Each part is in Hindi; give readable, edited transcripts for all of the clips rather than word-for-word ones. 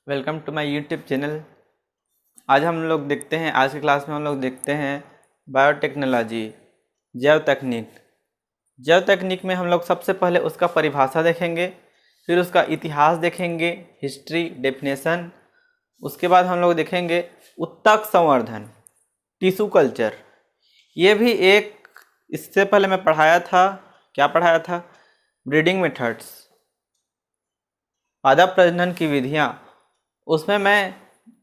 Welcome to my YouTube channel. आज की क्लास में हम लोग देखते हैं बायोटेक्नोलॉजी, जैव तकनीक। जैव तकनीक में हम लोग सबसे पहले उसका परिभाषा देखेंगे, फिर उसका इतिहास देखेंगे, हिस्ट्री, डेफिनेशन। उसके बाद हम लोग देखेंगे उत्तक संवर्धन, टिश्यू कल्चर। ये भी एक, इससे पहले मैं पढ़ाया था, क्या पढ़ाया था? ब्रीडिंग मेथड्स, पादप प्रजनन की विधियाँ। उसमें मैं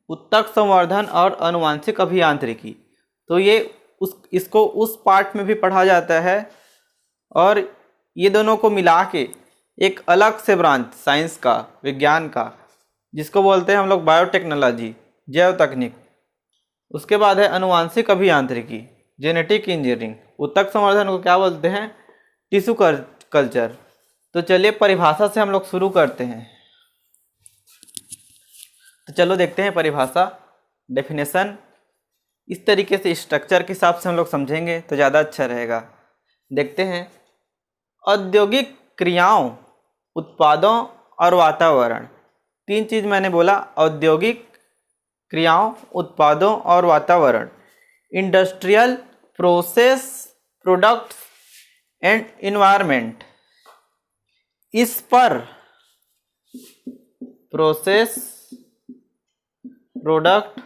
उत्तक संवर्धन और आनुवांशिक अभियांत्रिकी, तो ये इसको उस पार्ट में भी पढ़ा जाता है और ये दोनों को मिला के एक अलग से ब्रांच साइंस का, विज्ञान का, जिसको बोलते हैं हम लोग बायोटेक्नोलॉजी, जैव तकनीक। उसके बाद है आनुवांशिक अभियांत्रिकी, जेनेटिक इंजीनियरिंग। उत्तक संवर्धन को क्या बोलते हैं? Tissue culture. तो चलिए परिभाषा से हम लोग शुरू करते हैं। तो चलो देखते हैं परिभाषा, डेफिनेशन। इस तरीके से स्ट्रक्चर के हिसाब से हम लोग समझेंगे तो ज़्यादा अच्छा रहेगा। देखते हैं, औद्योगिक क्रियाओं, उत्पादों और वातावरण। तीन चीज़ मैंने बोला, औद्योगिक क्रियाओं, उत्पादों और वातावरण। Industrial process, products and environment. इस पर प्रोसेस, प्रोडक्ट,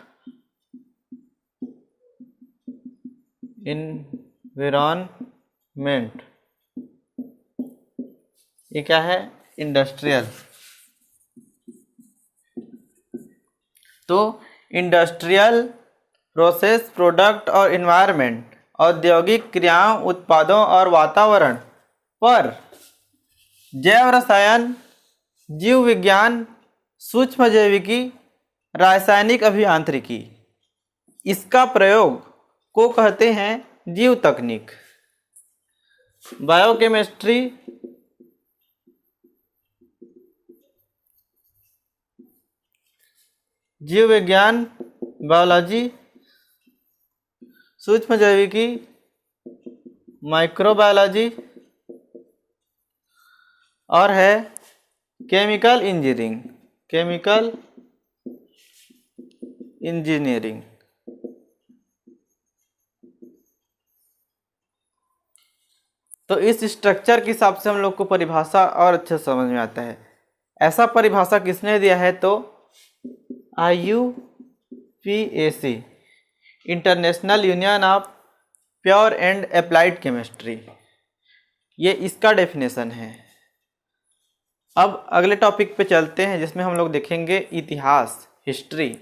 इन्वायरमेंट, ये क्या है? इंडस्ट्रियल। तो इंडस्ट्रियल प्रोसेस, प्रोडक्ट और इन्वायरमेंट, औद्योगिक क्रियाओं, उत्पादों और वातावरण पर जैव रसायन, जीव विज्ञान, सूक्ष्म जैविकी, रासायनिक अभियांत्रिकी, इसका प्रयोग को कहते हैं जीव तकनीक। बायोकेमिस्ट्री, जीव विज्ञान, बायोलॉजी, सूक्ष्म जैविकी, माइक्रोबायोलॉजी, और है केमिकल इंजीनियरिंग, केमिकल इंजीनियरिंग। तो इस स्ट्रक्चर के हिसाब से हम लोग को परिभाषा और अच्छे समझ में आता है। ऐसा परिभाषा किसने दिया है? तो IUPAC, international union of pure and applied chemistry, ये इसका डेफिनेशन है। अब अगले टॉपिक पे चलते हैं, जिसमें हम लोग देखेंगे इतिहास, हिस्ट्री।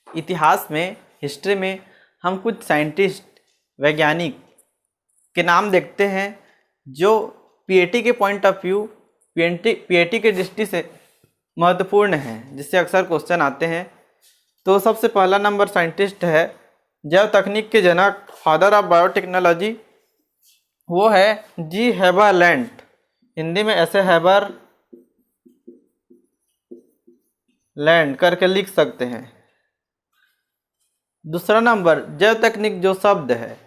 इतिहास में, हिस्ट्री में हम कुछ साइंटिस्ट, वैज्ञानिक के नाम देखते हैं जो पीएटी के पॉइंट ऑफ व्यू, पीएटी के दृष्टि से महत्वपूर्ण हैं, जिससे अक्सर क्वेश्चन आते हैं। तो सबसे पहला नंबर साइंटिस्ट है, जैव तकनीक के जनक, फादर ऑफ बायोटेक्नोलॉजी, वो है जी हेबर लैंड। हिंदी में ऐसे हेबर लैंड करके लिख सकते हैं। दूसरा नंबर, जैव तकनीक जो शब्द है,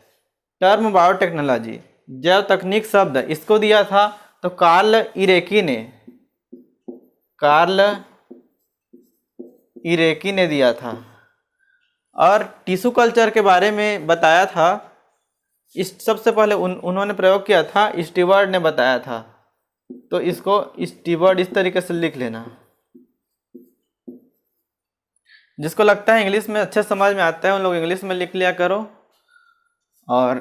टर्म बायोटेक्नोलॉजी, जैव तकनीक शब्द, इसको दिया था तो कार्ल इरेकी ने दिया था। और टिश्यू कल्चर के बारे में बताया था, इस सबसे पहले उन्होंने प्रयोग किया था, स्टीवर्ड ने बताया था। तो इसको स्टीवर्ड इस तरीके से लिख लेना। जिसको लगता है इंग्लिश में अच्छे समझ में आता है उन लोग इंग्लिश में लिख लिया करो, और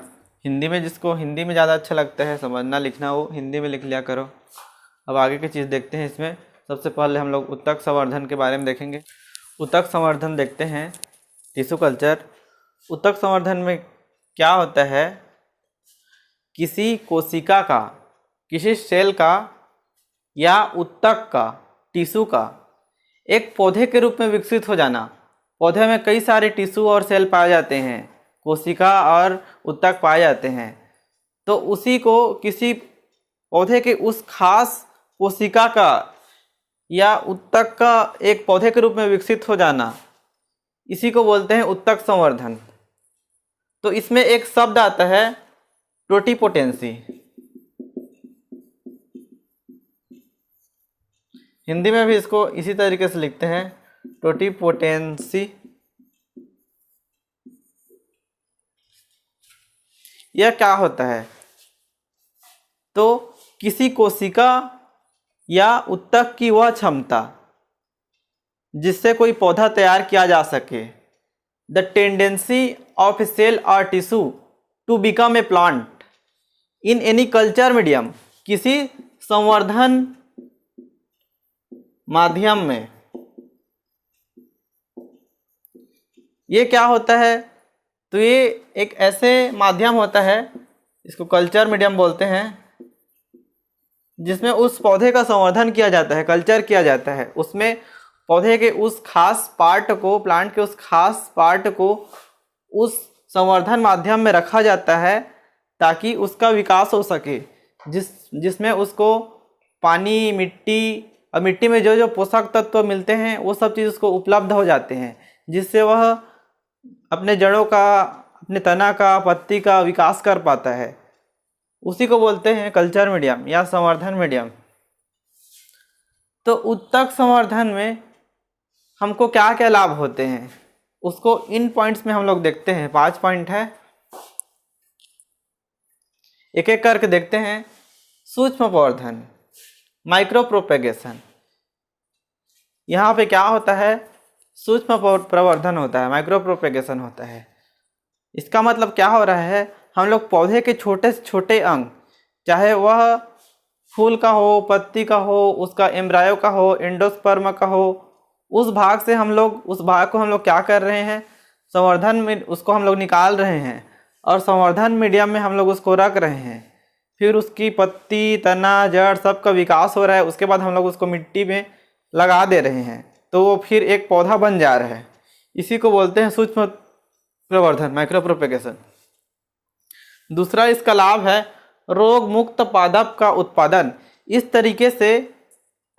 हिंदी में, जिसको हिंदी में ज़्यादा अच्छा लगता है समझना लिखना, वो हिंदी में लिख लिया करो। अब आगे की चीज़ देखते हैं। इसमें सबसे पहले हम लोग उत्तक संवर्धन के बारे में देखेंगे। उत्तक संवर्धन देखते हैं, टिश्यू कल्चर। उत्तक संवर्धन में क्या होता है? किसी कोशिका का, किसी सेल का या उत्तक का, टिश्यू का एक पौधे के रूप में विकसित हो जाना। पौधे में कई सारे टिश्यू और सेल पाए जाते हैं, कोशिका और उत्तक पाए जाते हैं। तो उसी को, किसी पौधे के उस खास कोशिका का या उत्तक का एक पौधे के रूप में विकसित हो जाना, इसी को बोलते हैं उत्तक संवर्धन। तो इसमें एक शब्द आता है टोटिपोटेंसी। हिंदी में भी इसको इसी तरीके से लिखते हैं, टोटिपोटेंसी। यह क्या होता है? तो किसी कोशिका या उत्तक की वह क्षमता जिससे कोई पौधा तैयार किया जा सके। The tendency of a cell और tissue to become a plant in any culture medium. किसी संवर्धन माध्यम में ये क्या होता है? तो ये एक ऐसे माध्यम होता है, इसको कल्चर मीडियम बोलते हैं, जिसमें उस पौधे का संवर्धन किया जाता है, कल्चर किया जाता है। उसमें पौधे के उस खास पार्ट को, प्लांट के उस खास पार्ट को उस संवर्धन माध्यम में रखा जाता है ताकि उसका विकास हो सके, जिसमें उसको पानी, मिट्टी और मिट्टी में जो जो पोषक तत्व मिलते हैं वो सब चीज़ उसको उपलब्ध हो जाते हैं, जिससे वह अपने जड़ों का, अपने तना का, पत्ती का विकास कर पाता है। उसी को बोलते हैं कल्चर मीडियम या संवर्धन मीडियम। तो उत्तक संवर्धन में हमको क्या क्या लाभ होते हैं उसको इन पॉइंट्स में हम लोग देखते हैं। 5 पॉइंट है, एक एक करके देखते हैं। सूक्ष्म प्रवर्धन, माइक्रो प्रोपेगेशन। यहाँ पे क्या होता है? सूक्ष्म प्रवर्धन होता है, माइक्रो प्रोपेगेशन होता है। इसका मतलब क्या हो रहा है? हम लोग पौधे के छोटे से छोटे अंग, चाहे वह फूल का हो, पत्ती का हो, उसका एम्ब्रायो का हो, एंडोस्पर्म का हो, उस भाग को हम लोग क्या कर रहे हैं? संवर्धन में उसको हम लोग निकाल रहे हैं और संवर्धन मीडियम में हम लोग उसको रख रहे हैं। फिर उसकी पत्ती, तना, जड़ सब का विकास हो रहा है। उसके बाद हम लोग उसको मिट्टी में लगा दे रहे हैं, तो वो फिर एक पौधा बन जा रहा है। इसी को बोलते हैं सूक्ष्म प्रवर्धन, माइक्रो प्रोपेगेशन। दूसरा इसका लाभ है रोग मुक्त पादप का उत्पादन। इस तरीके से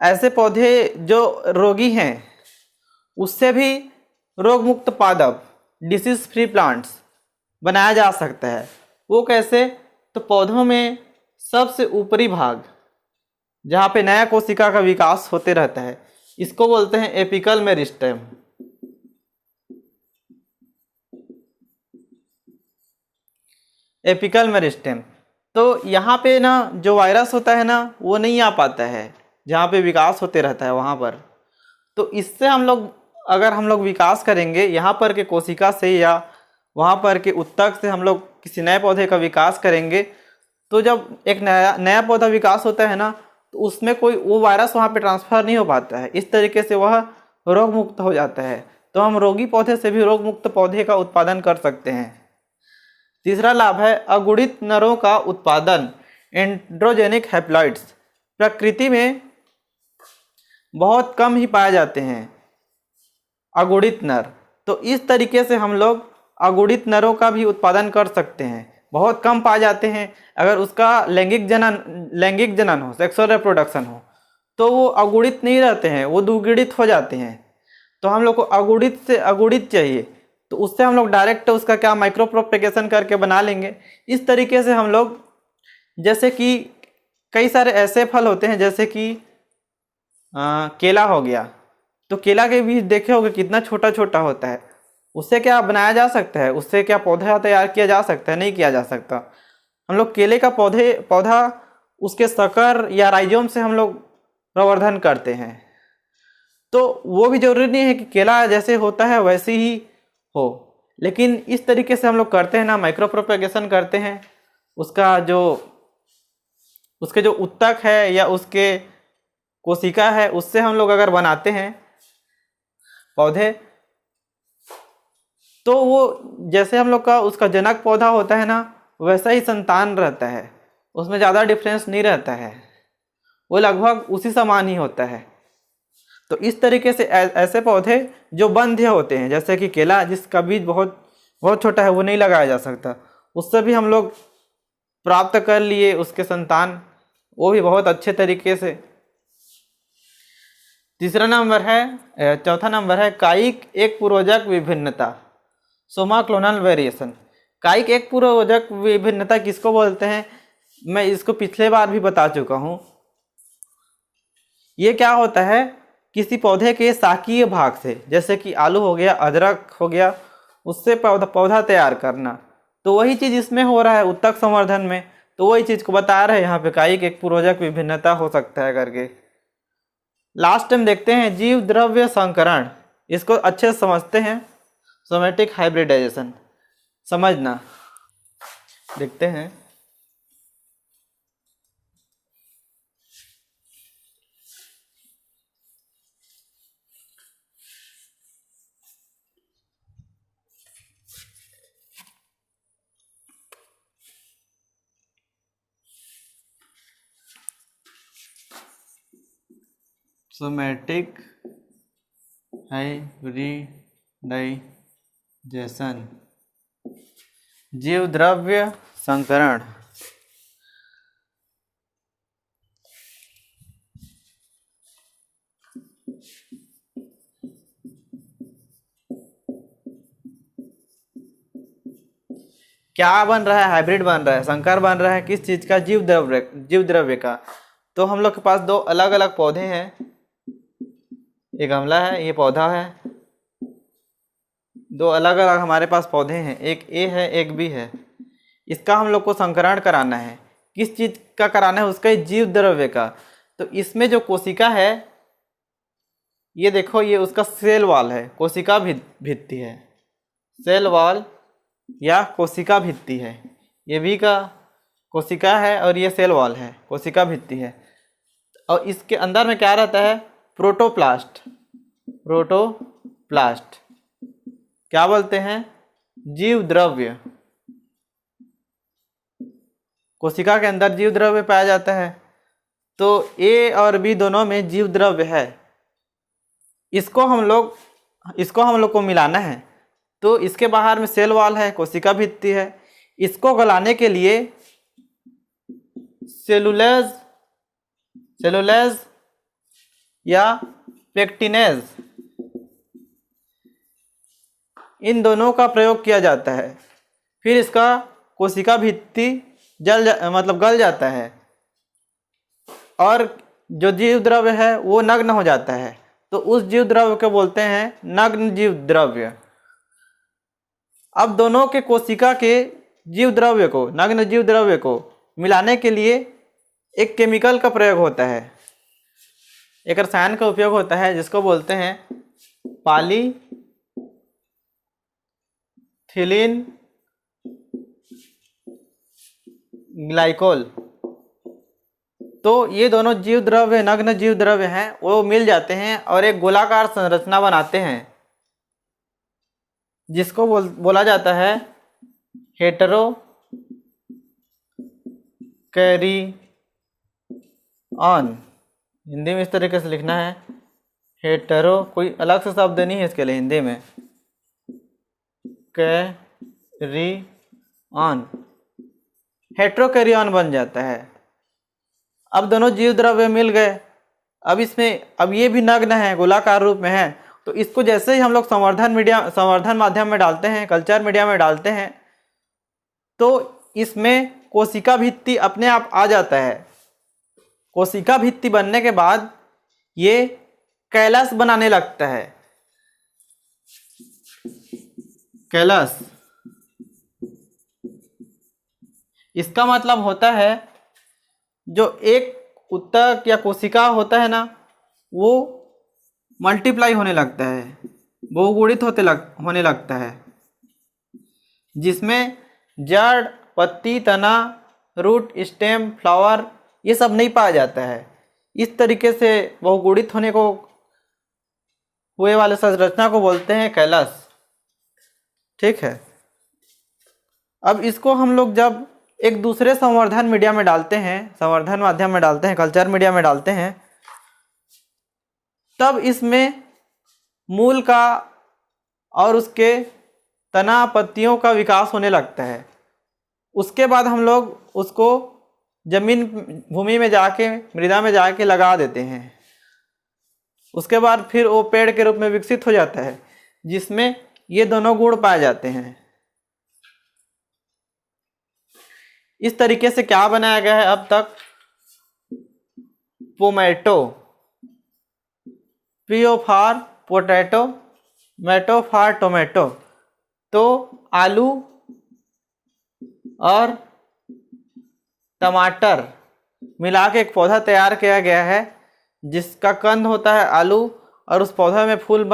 ऐसे पौधे जो रोगी हैं उससे भी रोग मुक्त पादप, डिसीज फ्री प्लांट्स बनाया जा सकता है। वो कैसे? तो पौधों में सबसे ऊपरी भाग जहाँ पे नया कोशिका का विकास होते रहता है, इसको बोलते हैं एपिकल मेरिस्टेम। Apical meristem. तो यहाँ पे ना जो वायरस होता है ना वो नहीं आ पाता है जहाँ पे विकास होते रहता है वहाँ पर। तो इससे अगर हम लोग विकास करेंगे यहाँ पर के कोशिका से या वहाँ पर के उत्तक से हम लोग किसी नए पौधे का विकास करेंगे, तो जब एक नया पौधा विकास होता है ना तो उसमें कोई वो वायरस वहाँ पे ट्रांसफ़र नहीं हो पाता है। इस तरीके से वह रोग मुक्त हो जाता है। तो हम रोगी पौधे से भी रोग मुक्त पौधे का उत्पादन कर सकते हैं। तीसरा लाभ है अगुणित नरों का उत्पादन, एंड्रोजेनिक हैप्लॉइड्स। प्रकृति में बहुत कम ही पाए जाते हैं अगुणित नर, तो इस तरीके से हम लोग अगुणित नरों का भी उत्पादन कर सकते हैं। बहुत कम पाए जाते हैं। अगर उसका लैंगिक जनन हो, सेक्सुअल रिप्रोडक्शन हो, तो वो अगुणित नहीं रहते हैं, वो द्विगुणित हो जाते हैं। तो हम लोग को अगुणित से अगुणित चाहिए, तो उससे हम लोग डायरेक्ट उसका क्या माइक्रो प्रोपेगेशन करके बना लेंगे। इस तरीके से हम लोग, जैसे कि कई सारे ऐसे फल होते हैं जैसे कि केला हो गया, तो केला के बीज देखे होगे कितना छोटा छोटा होता है। उससे क्या बनाया जा सकता है? उससे क्या पौधा तैयार किया जा सकता है? नहीं किया जा सकता। हम लोग केले का पौधा उसके शकर या राइजोम से हम लोग प्रवर्धन करते हैं। तो वो भी जरूरी नहीं है कि केला जैसे होता है वैसे ही हो, लेकिन इस तरीके से हम लोग करते हैं ना, माइक्रो प्रोपेगेशन करते हैं। उसके जो उत्तक है या उसके कोशिका है उससे हम लोग अगर बनाते हैं पौधे, तो वो जैसे हम लोग का उसका जनक पौधा होता है ना वैसा ही संतान रहता है, उसमें ज़्यादा डिफरेंस नहीं रहता है, वो लगभग उसी समान ही होता है। तो इस तरीके से ऐसे पौधे जो बंध्य होते हैं, जैसे कि केला जिसका बीज बहुत बहुत छोटा है वो नहीं लगाया जा सकता, उससे भी हम लोग प्राप्त कर लिए उसके संतान, वो भी बहुत अच्छे तरीके से। चौथा नंबर है कायिक एक पूर्वजक विभिन्नता, सोमा क्लोनल वेरिएशन। कायिक एक पूर्वजक विभिन्नता किसको बोलते हैं? मैं इसको पिछले बार भी बता चुका हूँ। ये क्या होता है? किसी पौधे के शाकीय भाग से, जैसे कि आलू हो गया, अदरक हो गया, उससे पौधा तैयार करना। तो वही चीज़ इसमें हो रहा है उत्तक संवर्धन में। तो वही चीज़ को बता रहे हैं यहाँ पे कायिक एक पूर्वजक विभिन्नता हो सकता है करके। लास्ट टाइम देखते हैं जीव द्रव्य संकरण, इसको अच्छे से समझते हैं। सोमेटिक हाइब्रिडाइजेशन समझना, देखते हैं। सोमेटिक हाइब्रिडाइजेशन, जीव द्रव्य संकरण। क्या बन रहा है? हाइब्रिड बन रहा है, संकर बन रहा है। किस चीज का? जीव द्रव्य का। तो हम लोग के पास दो अलग अलग पौधे हैं, ये गमला है, ये पौधा है। दो अलग अलग हमारे पास पौधे हैं, एक ए है एक बी है। इसका हम लोग को संकरण कराना है। किस चीज का कराना है? उसका जीव द्रव्य का। तो इसमें जो कोशिका है, ये देखो, ये उसका सेल वॉल है, कोशिका भित्ति है, सेल वॉल या कोशिका भित्ति है। ये भी का कोशिका है और ये सेल वॉल है, कोशिका भित्ति है। और इसके अंदर में क्या रहता है? प्रोटोप्लास्ट। प्रोटोप्लास्ट क्या बोलते हैं? जीव द्रव्य। कोशिका के अंदर जीव द्रव्य पाया जाता है। तो ए और बी दोनों में जीव द्रव्य है। इसको हम लोग को मिलाना है। तो इसके बाहर में सेल वॉल है, कोशिका भित्ति है। इसको गलाने के लिए सेलुलेज या पेक्टिनेज, इन दोनों का प्रयोग किया जाता है। फिर इसका कोशिका भित्ति गल जाता है और जो जीव द्रव्य है वो नग्न हो जाता है। तो उस जीव द्रव्य को बोलते हैं नग्न जीव द्रव्य। अब दोनों के कोशिका के जीव द्रव्य को, नग्न जीव द्रव्य को मिलाने के लिए एक केमिकल का प्रयोग होता है, एक रसायन का उपयोग होता है, जिसको बोलते हैं पॉलीथिलीन ग्लाइकोल। तो ये दोनों जीव द्रव्य, नग्न जीव द्रव्य हैं, वो मिल जाते हैं और एक गोलाकार संरचना बनाते हैं, जिसको बोला जाता है हेटेरो कैरियन। हिंदी में इस तरीके से लिखना है, हेटेरो, कोई अलग से शब्द नहीं है इसके लिए हिंदी में, कैरियन, हेटेरोकैरियन बन जाता है। अब दोनों जीव द्रव्य मिल गए। अब ये भी नग्न है, गोलाकार रूप में है। तो इसको जैसे ही हम लोग संवर्धन माध्यम में डालते हैं, कल्चर मीडिया में डालते हैं, तो इसमें कोशिका भित्ति अपने आप आ जाता है। कोशिका भित्ति बनने के बाद ये कैलस बनाने लगता है। कैलस, इसका मतलब होता है जो एक उत्तक या कोशिका होता है ना, वो मल्टीप्लाई होने लगता है, बहुगुणित होने लगता है, जिसमें जड़, पत्ती, तना, रूट, स्टेम, फ्लावर ये सब नहीं पाया जाता है। इस तरीके से बहुगुणित हुए वाले संरचना को बोलते हैं कैलस। ठीक है। अब इसको हम लोग जब एक दूसरे संवर्धन मीडिया में डालते हैं, संवर्धन माध्यम में डालते हैं, कल्चर मीडिया में डालते हैं, तब इसमें मूल का और उसके तना, पत्तियों का विकास होने लगता है। उसके बाद हम लोग उसको भूमि में जाके, मृदा में जाके लगा देते हैं। उसके बाद फिर वो पेड़ के रूप में विकसित हो जाता है, जिसमें ये दोनों गुण पाए जाते हैं। इस तरीके से क्या बनाया गया है अब तक? Pomato, po for potato, mato for tomato. तो आलू और टमाटर मिला के एक पौधा तैयार किया गया है, जिसका कंद होता है आलू, और उस पौधे में फूल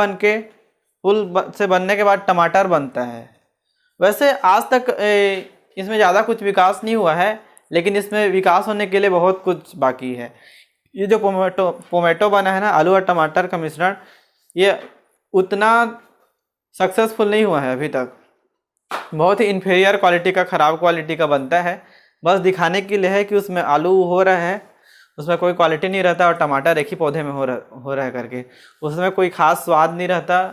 से बनने के बाद टमाटर बनता है। वैसे आज तक इसमें ज़्यादा कुछ विकास नहीं हुआ है, लेकिन इसमें विकास होने के लिए बहुत कुछ बाकी है। ये जो पोमेटो बना है ना, आलू और टमाटर का मिश्रण, ये उतना सक्सेसफुल नहीं हुआ है अभी तक। बहुत ही इन्फीरियर क्वालिटी का, ख़राब क्वालिटी का बनता है। बस दिखाने के लिए है कि उसमें आलू हो रहा है, उसमें कोई क्वालिटी नहीं रहता, और टमाटर एक ही पौधे में हो रहा है करके उसमें कोई ख़ास स्वाद नहीं रहता,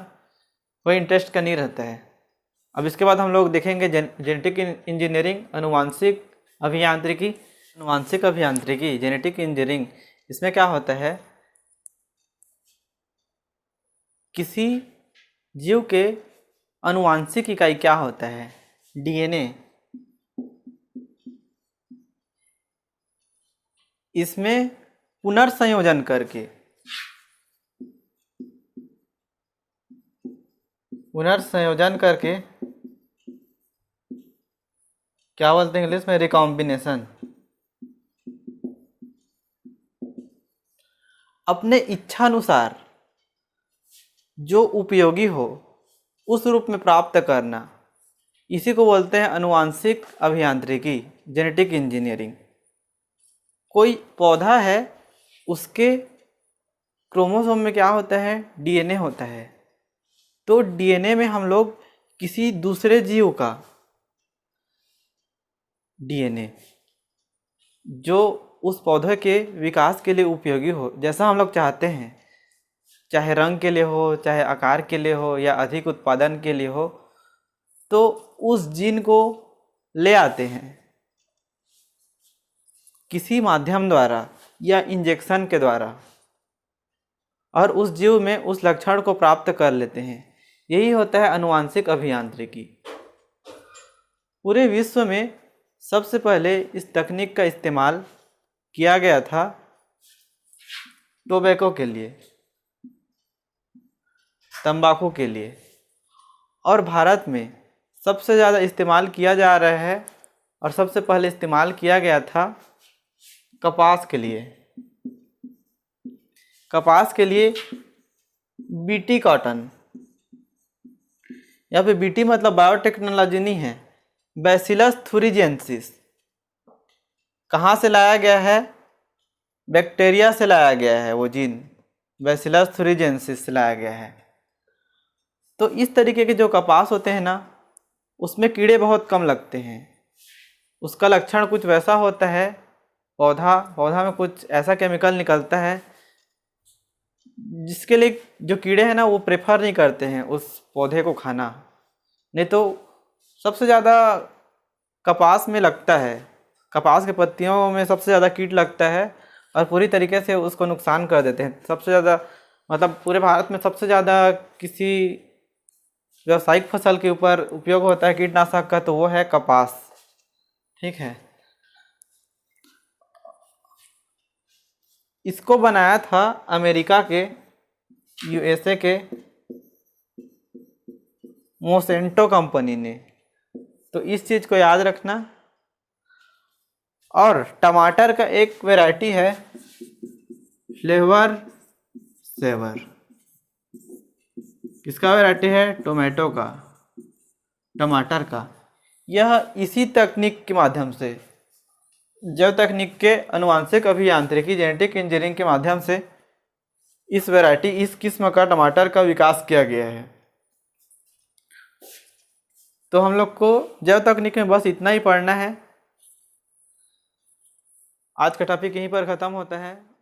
कोई इंटरेस्ट का नहीं रहता है। अब इसके बाद हम लोग देखेंगे जेनेटिक इंजीनियरिंग, अनुवांशिक अभियांत्रिकी, जेनेटिक इंजीनियरिंग। इसमें क्या होता है, किसी जीव के अनुवांशिक इकाई क्या होता है, डीएनए। इसमें पुनर्संयोजन करके क्या बोलते हैं इंग्लिश में, रिकॉम्बिनेशन। अपने इच्छानुसार जो उपयोगी हो उस रूप में प्राप्त करना, इसी को बोलते हैं अनुवांशिक अभियांत्रिकी, जेनेटिक इंजीनियरिंग। कोई पौधा है, उसके क्रोमोसोम में क्या होता है, डीएनए होता है। तो डीएनए में हम लोग किसी दूसरे जीव का डीएनए जो उस पौधे के विकास के लिए उपयोगी हो, जैसा हम लोग चाहते हैं, चाहे रंग के लिए हो, चाहे आकार के लिए हो, या अधिक उत्पादन के लिए हो, तो उस जीन को ले आते हैं किसी माध्यम द्वारा या इंजेक्शन के द्वारा, और उस जीव में उस लक्षण को प्राप्त कर लेते हैं। यही होता है अनुवांशिक अभियांत्रिकी। पूरे विश्व में सबसे पहले इस तकनीक का इस्तेमाल किया गया था टोबैको के लिए, तंबाकू के लिए, और भारत में सबसे ज़्यादा इस्तेमाल किया जा रहा है, और सबसे पहले इस्तेमाल किया गया था कपास के लिए। कपास के लिए बीटी कॉटन, यहाँ पे बीटी मतलब बायोटेक्नोलॉजी नहीं है, बैसिलस थुरिजेंसिस। कहाँ से लाया गया है, बैक्टीरिया से लाया गया है, वो जीन बैसिलस थुरिजेंसिस से लाया गया है। तो इस तरीके के जो कपास होते हैं ना, उसमें कीड़े बहुत कम लगते हैं। उसका लक्षण कुछ वैसा होता है, पौधा में कुछ ऐसा केमिकल निकलता है जिसके लिए जो कीड़े हैं ना, वो प्रेफर नहीं करते हैं उस पौधे को खाना। नहीं तो सबसे ज़्यादा कपास में लगता है, कपास के पत्तियों में सबसे ज़्यादा कीट लगता है, और पूरी तरीके से उसको नुकसान कर देते हैं। सबसे ज़्यादा मतलब पूरे भारत में सबसे ज़्यादा किसी व्यावसायिक फसल के ऊपर उपयोग होता है कीटनाशक का, तो वो है कपास। ठीक है, इसको बनाया था अमेरिका के, यूएसए के मोसेंटो कंपनी ने। तो इस चीज़ को याद रखना। और टमाटर का एक वैरायटी है फ्लेवर सेवर। किसका वैरायटी है, टोमेटो का, टमाटर का। यह इसी तकनीक के माध्यम से, जैव तकनीक के अनुवांशिक अभियांत्रिकी, जेनेटिक इंजीनियरिंग के माध्यम से इस वैरायटी, इस किस्म का टमाटर का विकास किया गया है। तो हम लोग को जैव तकनीक में बस इतना ही पढ़ना है। आज का टॉपिक यहीं पर ख़त्म होता है।